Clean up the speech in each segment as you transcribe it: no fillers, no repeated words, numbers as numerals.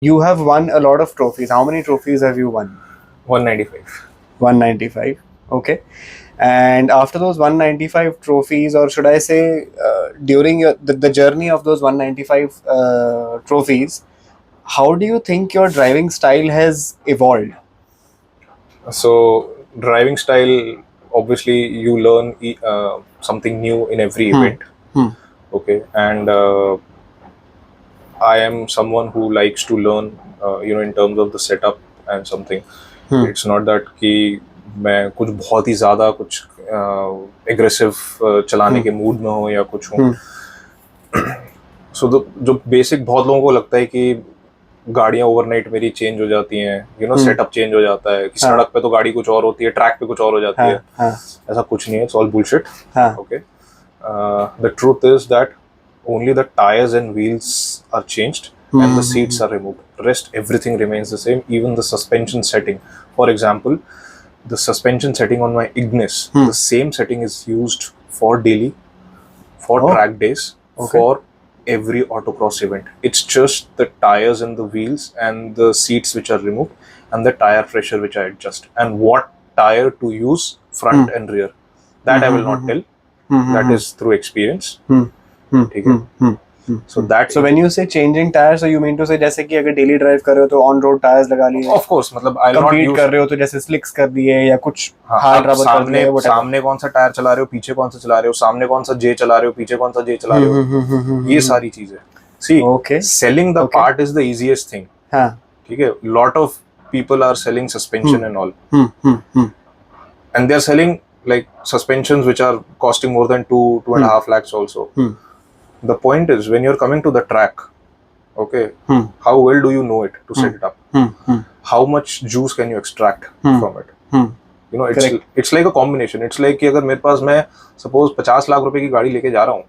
You have won a lot of trophies. How many trophies have you won? 195. 195. Okay. And after those 195 trophies, or should I say, during the journey of those 195 trophies, how do you think your driving style has evolved? So driving style, obviously you learn something new in every event. Okay, and I am someone who likes to learn, in terms of the setup and something. It's not that कि मैं कुछ बहुत ही ज़्यादा कुछ aggressive चलाने के mood में हूँ या कुछ हूँ. सो जो बेसिक बहुत लोगों को लगता है कि गाड़ियाँ ओवरनाइट मेरी चेंज हो जाती हैं, सेटअप चेंज हो जाता है कि सड़क पे तो गाड़ी कुछ और होती है, ट्रैक पे कुछ और हो जाती है. ऐसा कुछ नहीं है. It's all bullshit. Okay. The truth is that only the tires and wheels are changed and the seats are removed. Rest everything remains the same, even the suspension setting. For example, the suspension setting on my Ignis, the same setting is used for daily, for track days, for every autocross event. It's just the tires and the wheels and the seats which are removed and the tire pressure which I adjust, and what tire to use front and rear, that I will not tell. That is through experience. ठीक है. So when you say changing tires, so you mean to say जैसे कि अगर daily drive कर रहे हो तो on road tires लगा लिए. Of course, मतलब I'll not compete use. कर रहे हो तो जैसे slicks कर दिए या कुछ hard rubber कर दिए. सामने कौन सा टायर चला रहे हो, पीछे कौन सा चला रहे हो, सामने कौन सा J चला रहे हो, पीछे कौन सा J चला रहे हो, ये सारी चीजें. See, selling the part is the easiest thing. ठीक है. Lot of people are selling suspension and all, and they are selling like suspensions which are costing more than 2.5 lakhs also. The point is, when you're coming to the track, okay, how well do you know it to set it up? How much juice can you extract from it? It's like a combination. It's like कि अगर मेरे पास मैं suppose 50 lakh रुपए की गाड़ी लेके जा रहा हूँ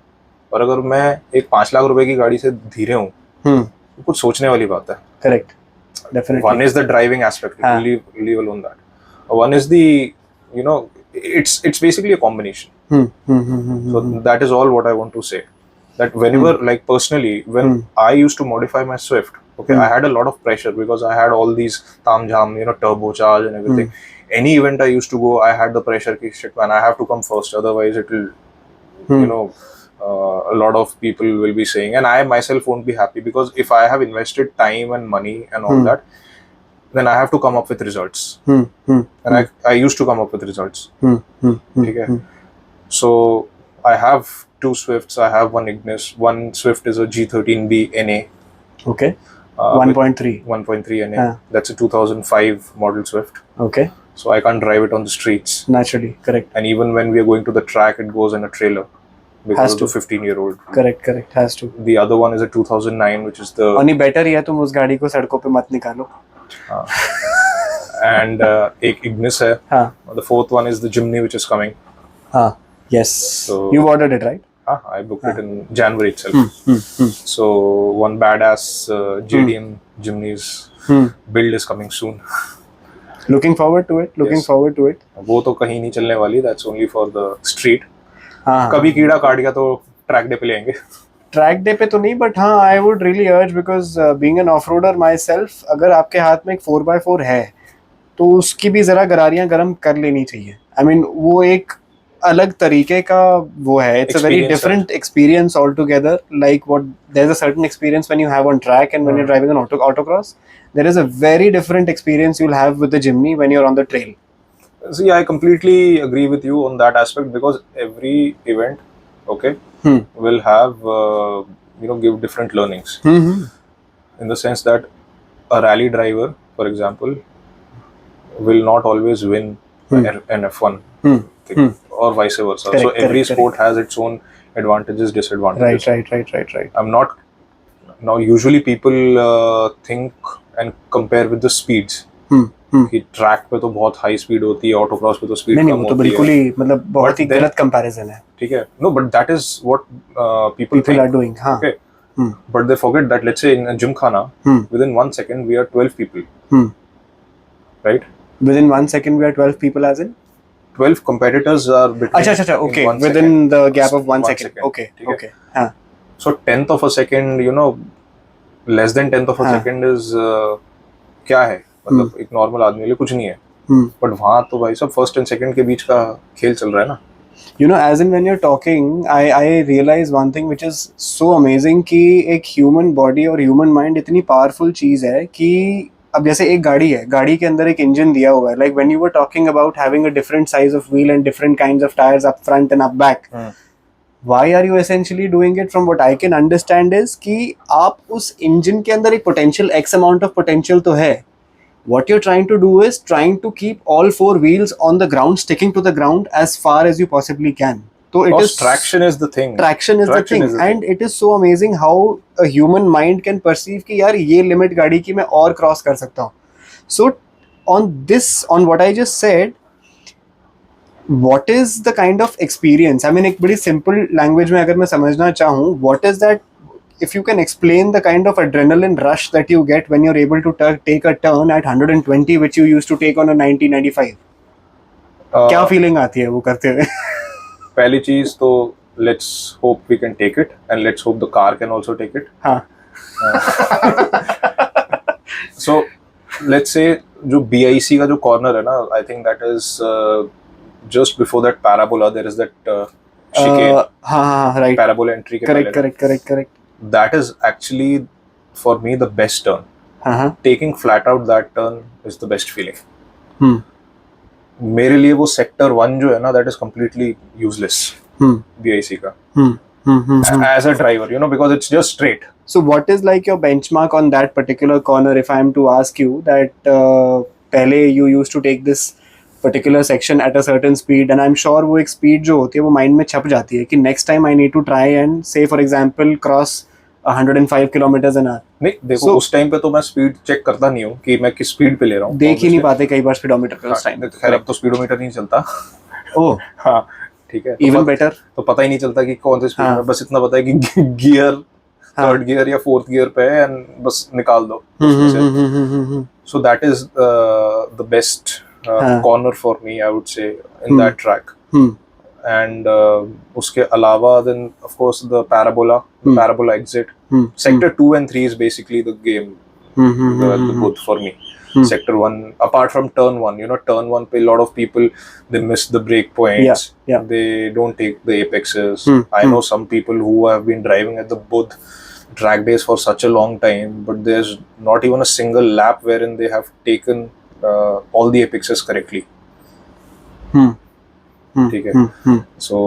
और अगर मैं एक 5 लाख रुपए की गाड़ी से धीरे हूँ, तो कुछ सोचने वाली बात है. Correct. Definitely. One is the driving aspect. Leave alone that. One is the, it's basically a combination. So that is all what I want to say. That whenever, like personally, when I used to modify my Swift, okay, I had a lot of pressure because I had all these tamjam, turbocharge and everything. Any event I used to go, I had the pressure ki shit man, I have to come first, otherwise it will, a lot of people will be saying, and I myself won't be happy, because if I have invested time and money and all that, then I have to come up with results. And I used to come up with results. Okay. So I have 2 Swifts, I have 1 Ignis. One Swift is a G13B NA. Okay. 1.3. 1.3 NA. That's a 2005 model Swift. Okay. So I can't drive it on the streets. Naturally, correct. And even when we are going to the track, it goes in a trailer because of the 15-year-old. Correct, has to. The other one is a 2009, which is the. Only better है तुम उस गाड़ी को सड़कों पे मत निकालो. And एक Ignis है. The 4th one is the Jimny, which is coming. Yes. So you ordered it, right? I booked it in January itself. So one badass JDM Jimny's build is coming soon. Looking forward to it. Forward to it. वो तो कहीं नहीं चलने वाली. That's only for the street. कभी कीड़ा काट गया तो track day पे ले आएंगे. Track day पे तो नहीं, but हाँ, I would really urge, because being an off-roader myself, अगर आपके हाथ में एक 4x4 है तो उसकी भी जरा गरारियां गर्म कर लेनी चाहिए. I mean, वो एक अलग तरीके का वो है. It's a very different experience altogether. Like there's a certain experience when you have on track and when you're driving on autocross. There is a very different experience you'll have with the Jimny when you're on the trail. See, I completely agree with you on that aspect, because every event, okay, will have, give different learnings. In the sense that a rally driver, for example, will not always win an F1. Or vice versa. So every sport has its own advantages, disadvantages. Right. I'm not. Now, usually people think and compare with the speeds. कि track पे तो बहुत high speed होती है, autocross पे तो speed कम होती है. नहीं, वो तो बिल्कुल ही मतलब बहुत ही गलत कंपैरिजन है. ठीक है. No, but that is what people are doing. हाँ. Okay. But they forget that, let's say in a gymkhana, within 1 second we are 12 people. Right? Within 1 second we are 12 people, as in 12 competitors are between. Acha, okay. Within the gap of 1 second. Okay. So 10th of a second, less than 10th of a हाँ. Second is क्या है, मतलब एक normal आदमी के लिए कुछ नहीं है, बट वहां तो भाई सब फर्स्ट एंड सेकंड के बीच का खेल चल रहा है ना. You know, as in when you're talking, I realize one thing which is so amazing कि एक human body और human mind इतनी powerful चीज़ है कि अब जैसे एक गाड़ी है, गाड़ी के अंदर एक engine दिया हुआ है. Like when you were talking about having a different size of wheel and different kinds of tires up front and up back, why are you essentially doing it? From what I can understand is कि आप उस engine के अंदर एक potential X amount of potential तो है. What you're trying to do is trying to keep all four wheels on the ground, sticking to the ground as far as you possibly can. So it is traction is the thing. Traction is the thing, and it is so amazing how a human mind can perceive कि यार ये limit गाड़ी की मैं और cross कर सकता हूँ. So on what I just said, what is the kind of experience? I mean, एक बड़ी simple language में अगर मैं समझना चाहूँ, what is that? If you can explain the kind of adrenaline rush that you get when you're able to take a turn at 120 which you used to take on a 90-95, क्या feeling आती है वो करते हुए? पहली चीज तो let's hope we can take it and let's hope the car can also take it. हाँ. So let's say जो BIC का जो corner है ना, I think that is just before that parabola there is that chicane. हाँ, right. Parabola entry के पहले. Correct. That is actually for me the best turn. Taking flat out that turn is the best feeling. मेरे लिए वो sector 1 जो है ना, that is completely useless. BIC का. As a driver, you know, because it's just straight. So what is like your benchmark on that particular corner? If I am to ask you that पहले you used to take this particular section at a certain speed, and I'm sure वो एक speed जो होती है वो mind में छप जाती है कि next time I need to try and say for example cross 105 kilometers an hour. नहीं देखो, उस टाइम पे तो मैं स्पीड चेक करता नहीं हूँ कि मैं किस स्पीड पे ले रहा हूँ. देख ही नहीं पाते कई बार स्पीडोमीटर पे उस टाइम. खैर अब तो स्पीडोमीटर नहीं चलता. ओह हाँ ठीक है. Even better. तो पता ही नहीं चलता कि कौन से स्पीड में, बस इतना पता है कि गियर थर्ड गियर या फोर्थ गियर पे है एंड बस निकाल दो. So that is the best corner for me, I would say, in that track. And उसके अलावा then of course the parabola exit. Sector 2 and 3 is basically the game, the both for me. Sector 1, apart from turn 1, you know, turn 1 pe a lot of people they miss the break points. They don't take the apexes. I know some people who have been driving at the both track days for such a long time, but there's not even a single lap wherein they have taken all the apexes correctly. ठीक है. So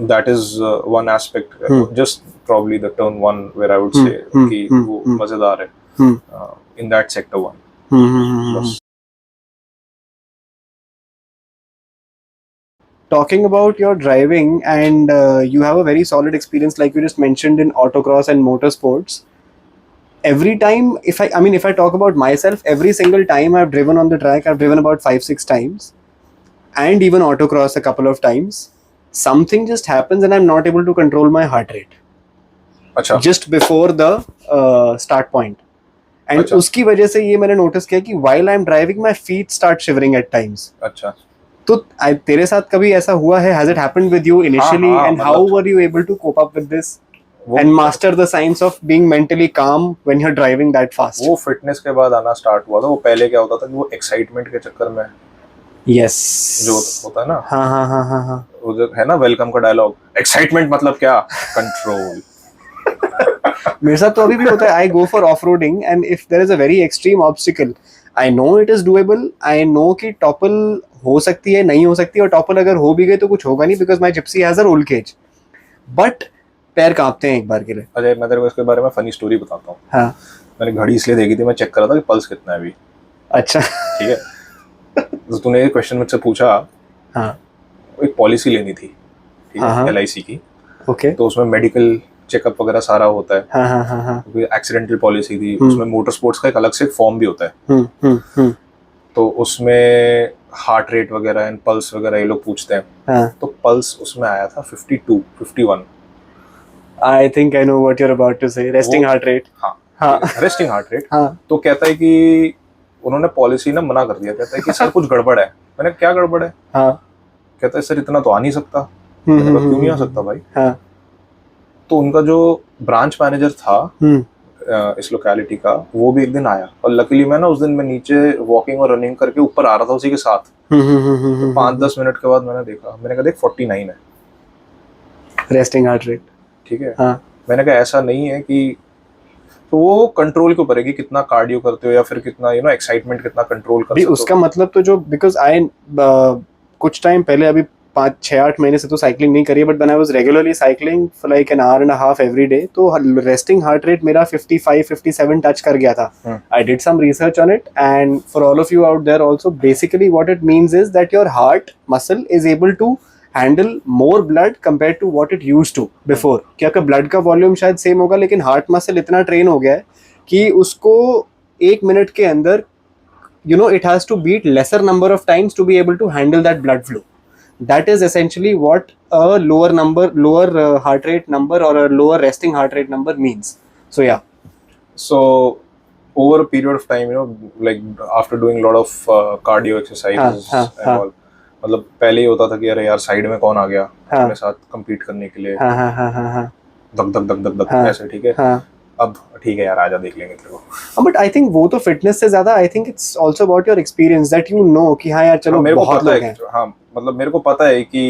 that is one aspect. Just probably the turn 1 where I would say कि वो मजेदार है in that sector 1. Talking about your driving, and you have a very solid experience like you just mentioned in autocross and motorsports. Every time, if I talk about myself, every single time I've driven on the track, I've driven about 5-6 times, and even autocross a couple of times, something just happens and I'm not able to control my heart rate. अच्छा. Just before the start point. And अच्छा. उसकी वजह से ये मैंने notice किया कि while I'm driving, my feet start shivering at times. अच्छा. तो तेरे साथ कभी ऐसा हुआ है? Has it happened with you initially? And how were you able to cope up with this? And master the science of being mentally calm when you're driving that fast. वो fitness के बाद आना स्टार्ट हुआ था. वो पहले क्या होता था कि वो एक्साइटमेंट के चक्कर में yes जो होता है ना, हाँ वो जो है ना वेलकम का डायलॉग, एक्साइटमेंट मतलब क्या, कंट्रोल. मेरे साथ तो अभी भी होता है. I go for off-roading and if there is a very extreme obstacle, I know it is doable. I know कि topple हो सकती है, नहीं हो सकती, और topple अगर हो भी गई तो कुछ होगा नहीं because my gypsy has a roll cage. But पैर कांपते हैं एक बार के लिए. अजय मैं तेरे को इसके बारे में फनी स्टोरी बताता हूँ. हाँ. मैंने घड़ी इसलिए देखी थी, मैं चेक कर रहा था कि पल्स कितना है अभी. अच्छा. ठीक है. तो तूने ये क्वेश्चन मुझसे पूछा. हाँ. एक पॉलिसी लेनी थी, ठीक है, LIC की. ओके. तो उसमें मेडिकल चेकअप वगैरह सारा होता है. हाँ. एक्सीडेंटल पॉलिसी थी. उसमें मोटर स्पोर्ट्स का एक अलग से फॉर्म भी होता है. तो उसमें हार्ट रेट वगैरह एंड पल्स वगैरह ये लोग पूछते हैं. तो पल्स उसमें आया था 52, 51. I think I know what you're about to say. Resting heart rate. हाँ. Resting heart rate. तो कहता है कि उन्होंने पॉलिसी ना मना कर दिया. कहता है कि सर कुछ गड़बड़ है. मैंने क्या गड़बड़ है? कहता है सर इतना तो आ नहीं सकता. क्यों नहीं आ सकता भाई? तो उनका जो ब्रांच मैनेजर था इस लोकेलिटी का, वो भी एक दिन आया, और लकीली मैं ना उस दिन मैं नीचे वॉकिंग और रनिंग करके ऊपर आ रहा था उसी के साथ। तो 5-10 मिनट के बाद मैंने देखा, मैंने कहा देख 49 है रेस्टिंग हार्ट रेट। ठीक है। हाँ मैंने कहा ऐसा नहीं है कि, तो वो कंट्रोल के ऊपर है कि कितना कार्डियो करते हो या फिर कितना एक्साइटमेंट कितना कंट्रोल कर भी सकते हो। उसका मतलब तो जो बिकॉज आई कुछ टाइम पहले, अभी 5-6-8 महीने से तो साइकिलिंग नहीं करी, but when I was regularly cycling for like an hour and half every day, तो रेस्टिंग हार्ट रेट मेरा 55-57 टच कर गया था. I did some research on it, and for all of you out there also, basically what it means is that your heart muscle is able to handle more blood compare to what it used to before. क्या का blood का volume शायद same होगा, लेकिन heart muscle इतना train हो गया है कि उसको 1 मिनट के अंदर it has to beat lesser number of times to be able to handle that blood flow. That is essentially what a lower heart rate number or a lower resting heart rate number means. So yeah. So over a period of time, like after doing a lot of cardio exercises and all, मतलब पहले ही होता था कि अरे यार side में कौन आ गया अपने साथ compete करने के लिए, धक धक धक धक धक ऐसे, ठीक है। अब ठीक है यार, आजा देख लेंगे तेरे को। बट आई थिंक वो तो फिटनेस से ज्यादा, I think it's also about your experience that you know कि हाँ यार चलो मेरे को बहुत पता लोग है, हैं। हाँ मतलब मेरे को पता है कि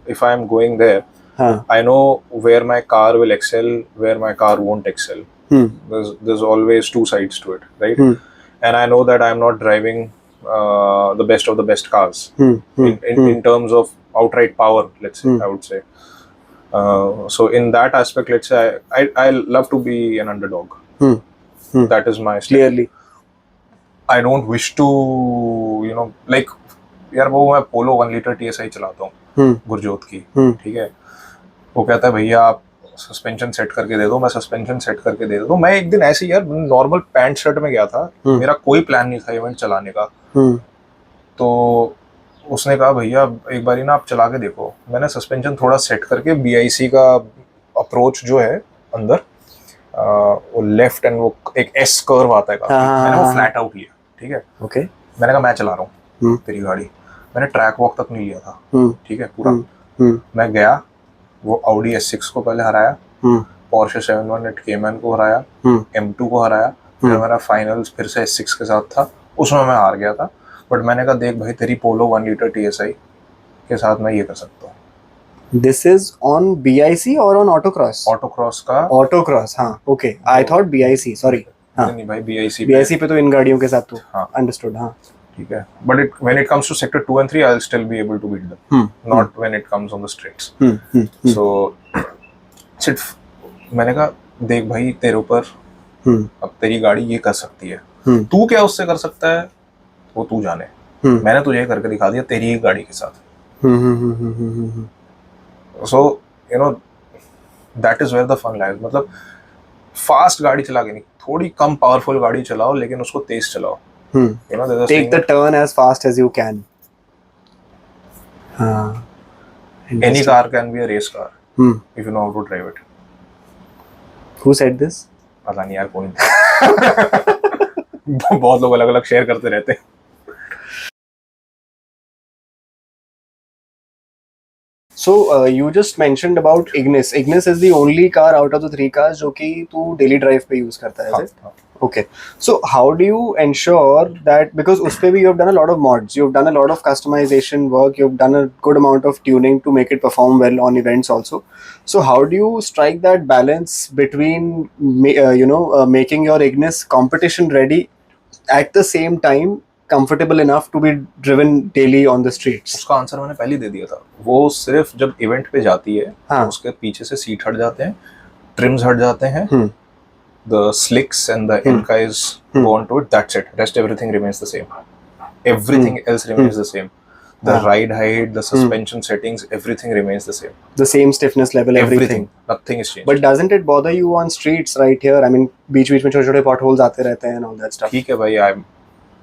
if I am going there, I know where my car will excel, where my car won't excel. There's always two sides to it, right? And I know that I am not driving the best of the best cars in terms of outright power, let's say, I would say. So in that aspect, let's say I love to be an underdog. That is my style. Clearly. I don't wish to like यार वो मैं पोलो 1 litre TSI चलाता हूँ गुरजोत की, ठीक है। वो कहता है भैया आप सस्पेंशन सेट करके दे दो, मैं सस्पेंशन सेट करके दे देता हूँ। मैं एक दिन ऐसे यार नॉर्मल पैंट शर्ट में गया था, मेरा कोई प्लान नहीं था इवेंट चलाने का। तो उसने कहा भैया एक बारी ना आप चला के देखो। मैंने सस्पेंशन थोड़ा सेट करके BIC का अप्रोच जो है अंदर, वो लेफ्ट एंड वो एक S कर्व आता है काफी, मैंने वो फ्लैट आउट लिया, ठीक है। ओके मैंने कहा मैं चला रहा हूँ तेरी गाड़ी। मैंने ट्रैक वॉक तक नहीं लिया था, ठीक है पूरा। मैं गया, वो Audi S6 को पहले हराया, Porsche 718 Cayman को हराया, M2 को हराया, फिर मेरा फाइनल्स फिर से S6 के साथ था, उसमें मैं हार गया था। बट मैंने कहा देख भाई तेरी पोलो 1 लीटर TSI के साथ मैं ये कर सकता हूँ। दिस इज ऑन BIC और ऑन ऑटोक्रॉस? ऑटोक्रॉस का। ऑटोक्रॉस, हाँ okay, I thought BIC, sorry. हाँ नहीं भाई BIC पे तो इन गाड़ियों के साथ तो हाँ अंडरस्टूड, हाँ ठीक है। But when it comes to sector 2 and 3, I'll still be able to beat them, not when it comes on the straights. So सिर्फ मैंने कहा देख भाई तेरे ऊपर, अब तेरी गाड़ी ये कर सकती है, तू क्या उससे कर सकता है वो तू जाने। मैंने तुझे करके दिखा दिया तेरी ही गाड़ी के साथ। So that is where the fun lies. मतलब फास्ट गाड़ी चला के नहीं, थोड़ी कम पावरफुल गाड़ी चलाओ लेकिन उसको तेज चलाओ। Take the turn as fast as you can. Any car can be a race car if you know how to drive it. Who said this? पता नहीं यार, कोई बहुत लोग अलग अलग शेयर करते रहते हैं। So you just mentioned about Ignis. Ignis is the only car out of the 3 cars जो कि तू daily drive पे use करता है, is it? Okay. So how do you ensure that, because उस पे भी you have done a lot of mods, you have done a lot of customization work, you have done a good amount of tuning to make it perform well on events also. So how do you strike that balance between making your Ignis competition ready at the same time comfortable enough to be driven daily on the streets? उसका answer मैंने पहले दे दिया था। वो सिर्फ जब event पे जाती है तो उसके पीछे से सीट हट जाते हैं, ट्रिम्स हट जाते हैं, the slicks and the Enkais go onto it, that's it. Rest everything remains the same. Everything else remains the same. The ride height, the suspension settings, everything remains the same. The same stiffness level, everything. Nothing is changed. But doesn't it bother you on streets right here? I mean, बीच में छोटे-छोटे potholes आते रहते हैं and all that stuff. ठीक है भाई,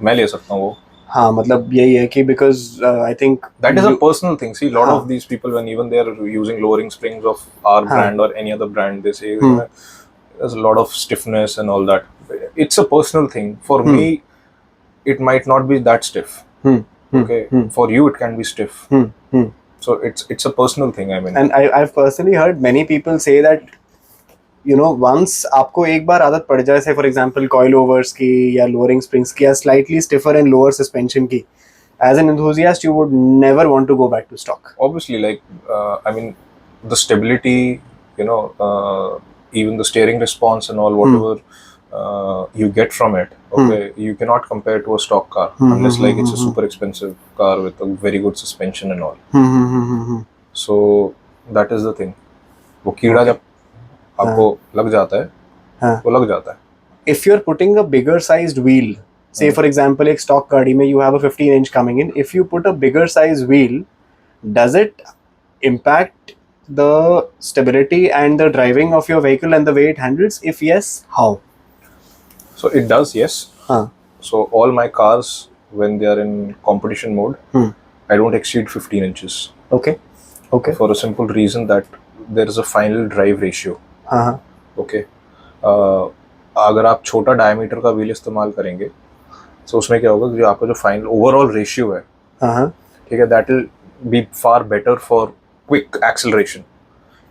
मैं ले सकता हूँ वो। हाँ मतलब यही है कि because I think that is a personal thing. See, a lot of these people, when even they are using lowering springs of our brand or any other brand, they say there's a lot of stiffness and all that. It's a personal thing. For me, it might not be that stiff. Okay, for you it can be stiff. So it's a personal thing. I mean, and I've personally heard many people say that you know, once आपको एक बार आदत पड़ जाए, say for example coil overs की या lowering springs की या slightly stiffer and lower suspension की, as an enthusiast you would never want to go back to stock. Obviously, like I mean, the stability, you know, even the steering response and all, whatever you get from it, okay, you cannot compare to a stock car unless like it's a super expensive car with a very good suspension and all. So that is the thing. वो कीड़ा जब आपको लग जाता है, वो लग जाता है. If you're putting a bigger sized wheel, say for example एक stock गाड़ी में you have a 15 inch coming in, if you put a bigger size wheel, does it impact the stability and the driving of your vehicle and the way it handles? If yes, how? So it does, yes. So all my cars, when they are in competition mode, I don't exceed 15 inches. Okay. Okay. For a simple reason that there is a final drive ratio. Okay. अगर आप छोटा diameter का wheel इस्तेमाल करेंगे तो उसमें क्या होगा, जो आपका जो फाइनल ओवरऑल रेशियो है, ठीक है, that will be far better for quick acceleration.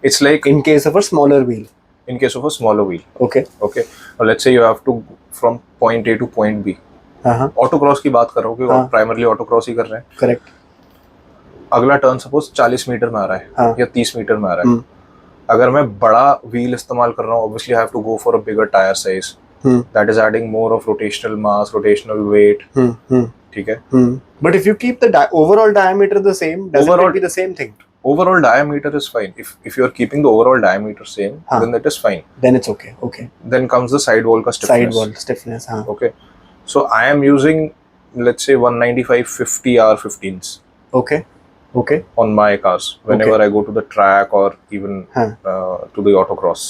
It's like in case of a smaller wheel. in case of a smaller wheel. Okay. Okay. Now let's say you have to from point A to point B. Autocross की बात कर रहा हूँ कि आप primarily autocross ही कर रहे हैं. करेक्ट. अगला टर्न सपोज 40 मीटर में आ रहा है या 30 मीटर में आ रहा है. अगर मैं बड़ा व्हील इस्तेमाल कर रहा हूँ, obviously I have to go for a bigger tire size. That is adding more of rotational mass, rotational weight. ठीक है. But if you keep the overall diameter the same, doesn't it be the same thing? Overall diameter is fine. If you are keeping the overall diameter same, then that is fine. Then it's okay. Okay. Then comes the sidewall ka stiffness. Sidewall stiffness. Okay. So I am using, let's say 195 50 R15s. Okay. Okay. On my cars whenever I go to the track or even to the autocross.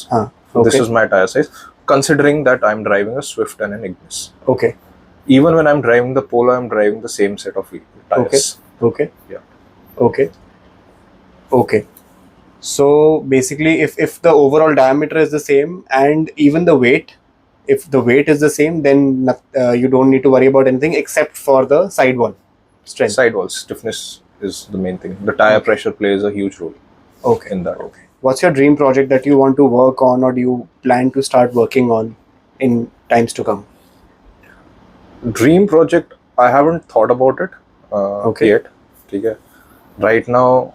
So this is my tire size, considering that I'm driving a Swift and an Ignis. Okay. Even when I'm driving the Polo, I'm driving the same set of tires. Okay. Yeah. Okay. Okay. So basically if the overall diameter is the same and even the weight, if the weight is the same, then you don't need to worry about anything except for the sidewall strength. Sidewall stiffness is the main thing. The tire pressure plays a huge role in that. Okay. What's your dream project that you want to work on or do you plan to start working on in times to come? Dream project, I haven't thought about it yet. Okay. Right now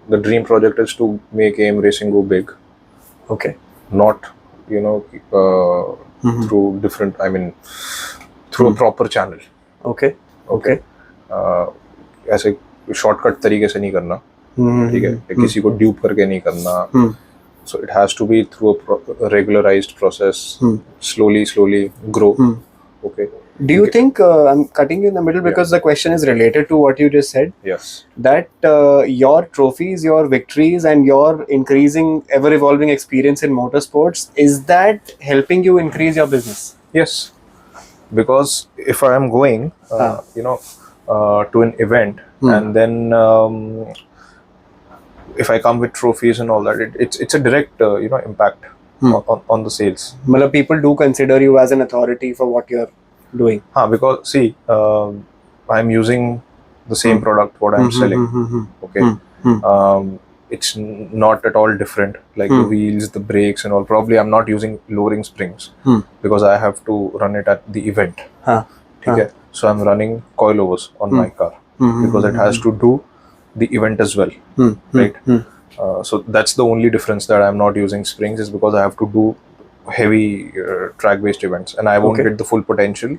the dream project is to make AM Racing go big. Okay. Not, you know, through different, I mean, through a proper channel. Okay. Okay. ऐसे shortcut तरीके से नहीं करना, ठीक है, किसी को dupe करके नहीं करना. So it has to be through a regularized process, slowly grow. Okay. Do you think I'm cutting you in the middle because the question is related to what you just said? Yes. That your trophies, your victories, and your increasing, ever evolving experience in motorsports, is that helping you increase your business? Yes. Because if I am going, you know, to an event and then if I come with trophies and all that, it's a direct you know, impact on the sales. Well, people do consider you as an authority for what you're doing. Because see, I'm using the same product what I'm selling. Okay. It's not at all different, like the wheels, the brakes and all. Probably I'm not using lowering springs because I have to run it at the event. Okay. So I'm running coilovers on my car because it has to do the event as well, right? So that's the only difference, that I'm not using springs is because I have to do heavy track-based events and I won't get the full potential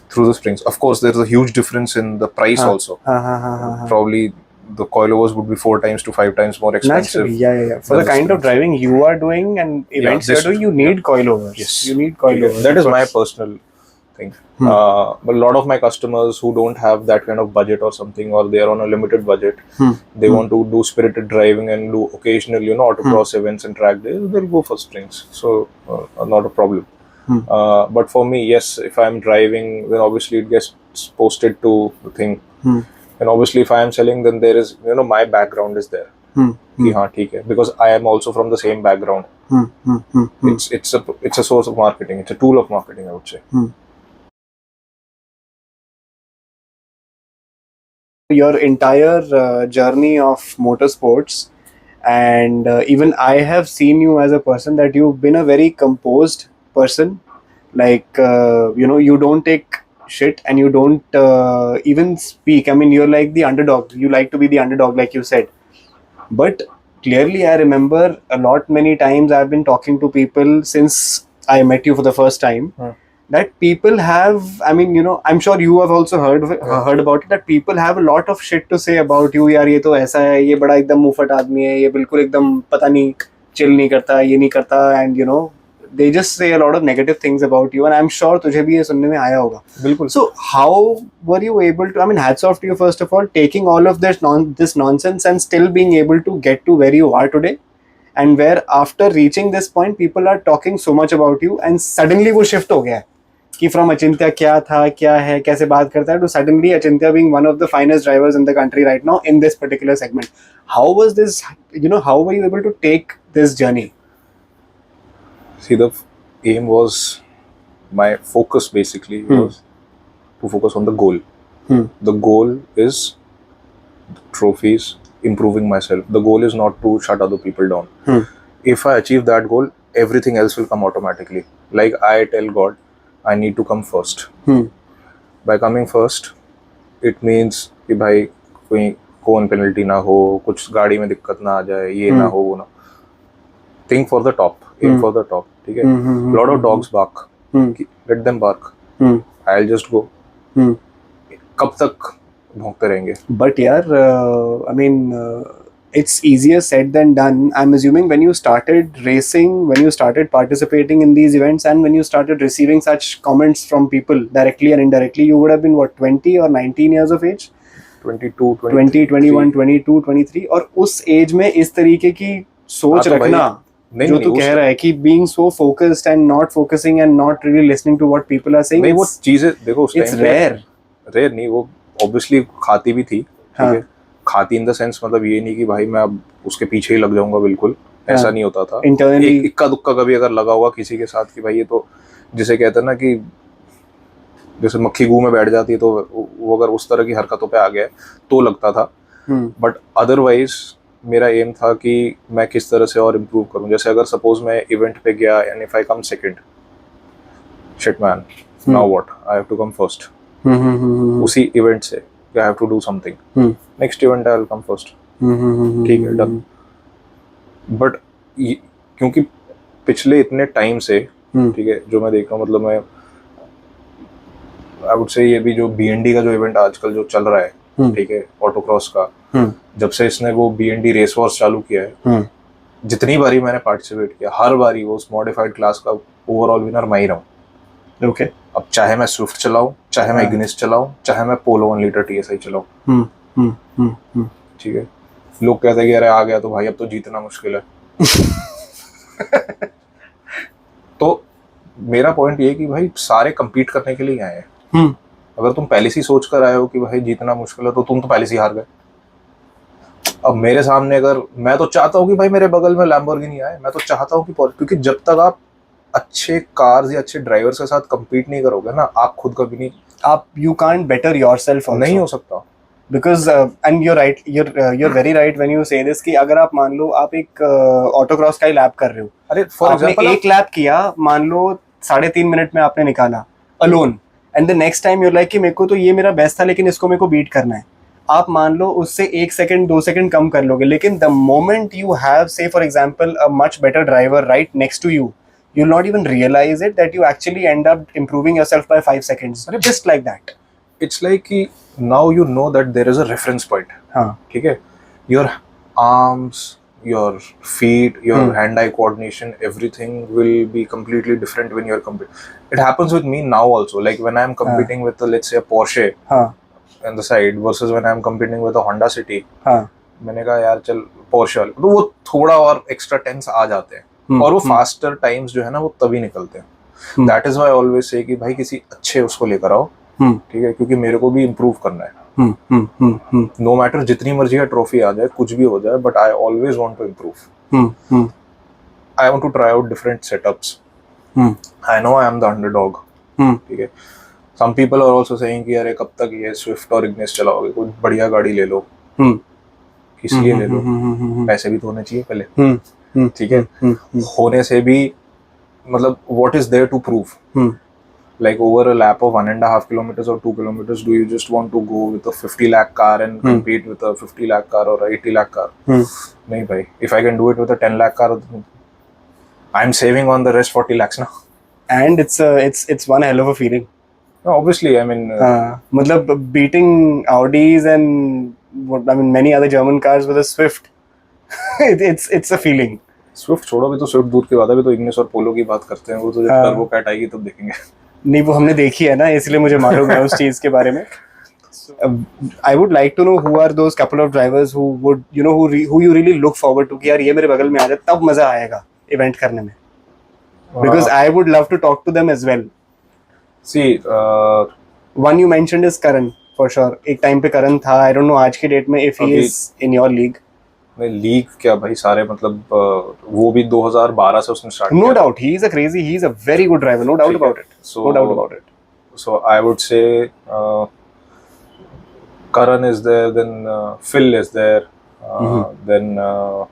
through the springs. Of course, there's a huge difference in the price also. Probably the coilovers would be 4 times to 5 times more expensive. Naturally, yeah. For the kind of driving you are doing and events you're doing, you need coilovers. Yes. You need coilovers. That is my personal thing. But a lot of my customers who don't have that kind of budget or something, or they are on a limited budget, they want to do spirited driving and do occasional, you know, autocross events and track days, they'll go for springs. So not a problem. But for me, yes, if I'm driving, then obviously it gets posted to the thing. And obviously if I am selling, then there is, you know, my background is there. Because I am also from the same background. It's a source of marketing. It's a tool of marketing, I would say. Your entire journey of motorsports and even I have seen you as a person that you've been a very composed person. Like you don't take shit, and you don't even speak. I mean, you're like the underdog. You like to be the underdog, like you said. But clearly I remember a lot many times I've been talking to people since I met you for the first time, that people have, I mean, I'm sure you have also heard about it, that people have a lot of shit to say about you. यार ये तो ऐसा है, ये बड़ा एकदम मुफट आदमी है, ये बिल्कुल एकदम पता नहीं चिल नहीं करता, ये नहीं करता, and they just say a lot of negative things about you, and I'm sure तुझे भी ये सुनने में आया होगा. बिल्कुल. So how were you able to, I mean, hats off to you first of all, taking all of this nonsense and still being able to get to where you are today, and where after reaching this point people are talking so much about you, and suddenly वो shift हो गया है कि from Achintya क्या था, क्या है, कैसे बात करता है, to suddenly Achintya being one of the finest drivers in the country right now in this particular segment. How was this, how were you able to take this journey? See, the aim was, my focus basically was to focus on the goal. The goal is trophies, improving myself. The goal is not to shut other people down. If I achieve that goal, everything else will come automatically. Like I tell God, I need to come first. By coming first, it means कि भाई कोई कौन penalty ना हो, कुछ गाड़ी में दिक्कत ना आ जाए, ये ना हो, वो ना. Think for the top, aim for the top. ठीक है? Lot of dogs bark. Let them bark. I'll just go. कब तक भौंकते रहेंगे? But यार, I mean, it's easier said than done. I'm assuming when you started racing, when you started participating in these events, and when you started receiving such comments from people directly and indirectly, you would have been what, 20 or 19 years of age? 22, 20, 21, 22, 23. और उस as में इस तरीके की सोच रखना, जो तू कह रहा है कि being so focused and not focusing and not really listening to what people are saying, नहीं, वो चीजें देखो उस it's rare नहीं. वो obviously खाती भी थी, ठीक है, खाती इन द सेंस, मतलब ये नहीं कि भाई मैं अब उसके पीछे ही लग जाऊंगा, बिल्कुल ऐसा नहीं होता था. Internally इक्का दुक्का कभी अगर लगा होगा किसी के साथ कि भाई ये तो, जिसे कहते हैं ना कि जैसे मक्खी गू में बैठ जाती है, तो वो अगर उस तरह की हरकतों पे आ गया तो लगता था. बट अदरवाइज मेरा एम था कि मैं किस तरह से और इम्प्रूव करूं. जैसे अगर सपोज मैं इवेंट पे गया and if I come second, shit man, now what, I have to come first. उसी इवेंट से I have to do something. Next event I will come first. ठीक है, done. But क्योंकि पिछले इतने टाइम से, ठीक है, जो मैं देख रहा हूँ, मतलब मैं I would say ये भी जो BND का जो इवेंट आजकल जो चल रहा है, ठीक है, ऑटोक्रॉस का, जब से इसने वो BND रेस वॉर्स चालू किया है, जितनी बारी मैंने पार्टिसिपेट किया, हर बारी वो उस मॉडिफाइड क्लास का ओवरऑल विनर मैं ही रहा हूँ. ओके. अब चाहे मैं स्विफ्ट चलाऊं, चाहे मैं इग्निस चलाऊं, चाहे मैं पोलो 1 लीटर TSI चलाऊं, ठीक है. लोग कहते हैं कि अरे आ गया तो भाई अब तो जीतना मुश्किल है. तो मेरा पॉइंट ये है कि भाई सारे compete करने के लिए आए हैं. अगर तुम पहले से सोच कर आए हो कि भाई जीतना मुश्किल है, तो तुम तो पहले से हार गए. अब मेरे सामने अगर, मैं तो चाहता हूँ कि भाई मेरे बगल में लैम्बोर्गिनी आए, मैं तो चाहता हूँ कि, क्योंकि जब तक आप अच्छे कार्स या अच्छे ड्राइवर्स के साथ compete नहीं करोगे ना, आप खुद कभी नहीं, आप you can't better yourself also. नहीं हो सकता. Because and you're right, you're very right when you say this कि अगर आप मान लो आप एक ऑटोक्रॉस का ही लैप कर रहे हो, अरे फॉर एग्जांपल एक लैप किया, मान लो 3.5 मिनट में आपने निकाला alone, and the next time you're like कि मेरे को तो ये मेरा बेस्ट था लेकिन इसको मेरे को बीट करना है. आप मान लो उससे 1 सेकंड 2 सेकंड कम कर लोगे, लेकिन the moment you have say for example a much better driver right next to you, you'll not even realize it that you actually end up improving yourself by 5 seconds, just like that. It's like कि now you know that there is a reference point. ठीक है, your arms, your feet, your hand-eye coordination, everything will be completely different when you're competing. It happens with me now also, like when I'm competing with let's say a Porsche on the side versus when I'm competing with a Honda City. मैंने कहा यार चल Porsche, तो वो थोड़ा और extra tense आ जाते हैं. और वो फास्टर टाइम्स जो है ना वो तभी निकलते हैं. That is why I always say कि भाई किसी अच्छे उसको लेकर आओ, ठीक है, क्योंकि मेरे को भी इम्प्रूव करना है. नो मैटर जितनी मर्जी का ट्रॉफी आ जाए, कुछ भी हो जाए, but I always want to improve. I want to try out different setups. I know I am the underdog, ठीक है. Some people are also saying कि अरे कब तक ये स्विफ्ट और इग्निस चलाओगे, कोई बढ़िया गाड़ी ले लो. इसलिए ले लो, पैसे भी तो होने चाहिए पहले, ठीक है, होने से भी मतलब what is there to prove? Like over a lap of 1.5 kilometers or 2 kilometers, do you just want to go with a 50 lakh car and compete with a 50 lakh car or a 80 lakh car? नहीं भाई, if I can do it with a 10 lakh car, I'm saving on the rest 40 lakhs now. And it's one hell of a feeling. No, obviously, I mean, मतलब beating Audis and many other German cars with a Swift, it's a feeling. Swift छोड़ो, भी तो Swift दूर के बाद अभी तो Ignis और पोलो की बात करते हैं, वो तो जब टर्बो कैट आएगी तब देखेंगे। नहीं, वो हमने देखी है ना, इसलिए मुझे मालूम है उस चीज के बारे में। I would like to know who are those couple of drivers who would, you know, who you really look forward to कि यार ये मेरे बगल में आ जाए तब मजा आएगा इवेंट करने में, because I would love to talk to them as well. See, one you mentioned is Karan for sure. एक टाइम पे करण था, I don't know आज की डेट में if he is in your league. League क्या भाई, सारे मतलब वो भी 2012 से उसने स्टार्ट किया। No doubt, he is a very good driver, no doubt about it. No doubt about it. So I would say Karan is there, then Phil is there, then I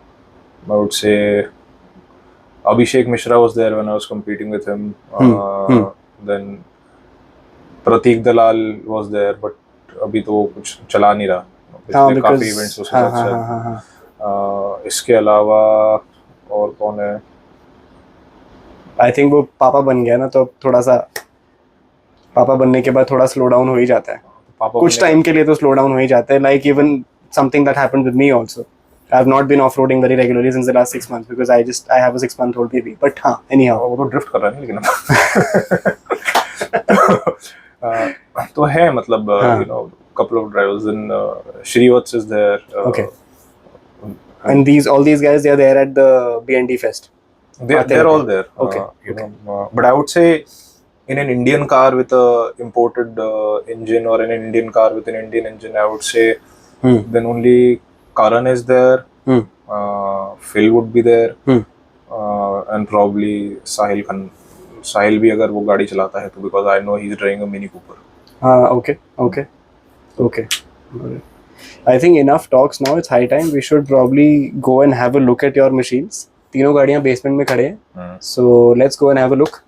would say Abhishek Mishra was there when I was competing with him. Then Prateek Dalal was there, but अभी तो कुछ चला नहीं रहा, पिछले काफी events उसके साथ। इसके अलावा और कौन है? आई थिंक वो पापा बन गया ना, तो थोड़ा सा पापा बनने के बाद थोड़ा स्लो डाउन हो ही जाता है, कुछ टाइम के लिए तो स्लो डाउन हो ही जाता है। Like even something that happened with me also, I have not been off roading very regularly since the last 6 months because I have a 6-month-old baby, but हाँ एनी हाउ वो तो drift कर रहा है लेकिन तो है मतलब you know, couple of drivers, and Shrivats is there. Okay. And all these guys, they are there at the BND Fest. They're all there. Okay. But I would say in an Indian car with a imported engine, or in an Indian car with an Indian engine, I would say then only Karan is there. Phil would be there, and probably Sahil Khan. Sahil भी अगर वो गाड़ी चलाता है तो, because I know he's driving a Mini Cooper. Okay. I think enough talks now. It's high time we should probably go and have a look at your machines. तीनों गाड़ियाँ basement में खड़े हैं, so let's go and have a look.